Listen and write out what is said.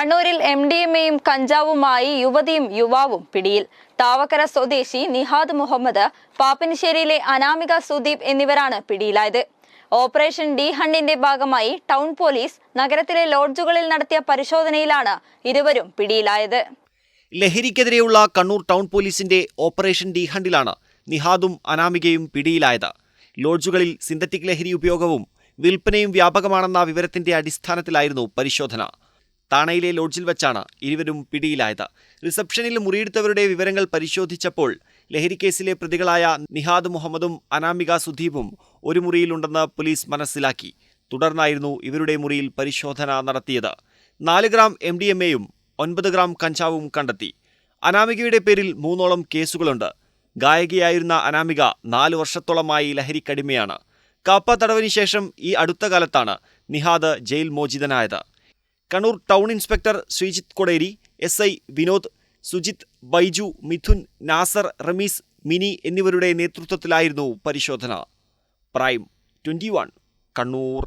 കണ്ണൂരിൽ MDMAയും കഞ്ചാവുമായി യുവതിയും യുവാവും പിടിയിൽ. താവക്കര സ്വദേശി നിഹാദ് മുഹമ്മദ്, പാപ്പിനിശ്ശേരിയിലെ അനാമിക സുദീപ് എന്നിവരാണ് പിടിയിലായത്. ഓപ്പറേഷൻ ഡി ഹണ്ടിന്റെ ഭാഗമായി ടൗൺ പോലീസ് നഗരത്തിലെ ലോഡ്ജുകളിൽ നടത്തിയ പരിശോധനയിലാണ് ഇരുവരും പിടിയിലായത്. ലഹരിക്കെതിരെയുള്ള കണ്ണൂർ ടൗൺ പോലീസിന്റെ ഓപ്പറേഷൻ ഡി ഹണ്ടിലാണ് നിഹാദും അനാമികയും പിടിയിലായത്. ലോഡ്ജുകളിൽ സിന്തറ്റിക് ലഹരി ഉപയോഗവും വിൽപ്പനയും വ്യാപകമാണെന്ന വിവരത്തിന്റെ അടിസ്ഥാനത്തിലായിരുന്നു പരിശോധന. താണയിലെ ലോഡ്ജിൽ വെച്ചാണ് ഇരുവരും പിടിയിലായത്. റിസപ്ഷനിൽ മുറിയെടുത്തവരുടെ വിവരങ്ങൾ പരിശോധിച്ചപ്പോൾ ലഹരിക്കേസിലെ പ്രതികളായ നിഹാദ് മുഹമ്മദും അനാമിക സുദീപും ഒരു മുറിയിലുണ്ടെന്ന് പോലീസ് മനസ്സിലാക്കി. തുടർന്നായിരുന്നു ഇവരുടെ മുറിയിൽ പരിശോധന നടത്തിയത്. 4 ഗ്രാം MDMAയും 9 ഗ്രാം കഞ്ചാവും കണ്ടെത്തി. അനാമികയുടെ പേരിൽ 3ഓളം കേസുകളുണ്ട്. ഗായികയായിരുന്ന അനാമിക 4 വർഷത്തോളമായി ലഹരിക്കടിമയാണ്. കാപ്പ തടവിന് ശേഷം ഈ അടുത്ത കാലത്താണ് നിഹാദ് ജയിൽ മോചിതനായത്. Kannur town inspector Sreejith Koderi, SI Vinod, Sujith, Baiju, Mithun, Nasar, Ramees, Mini എന്നിവരുടെ നേതൃത്വത്തിലായിരുന്നു പരിശോധന. പ്രൈം 21 കണ്ണൂർ.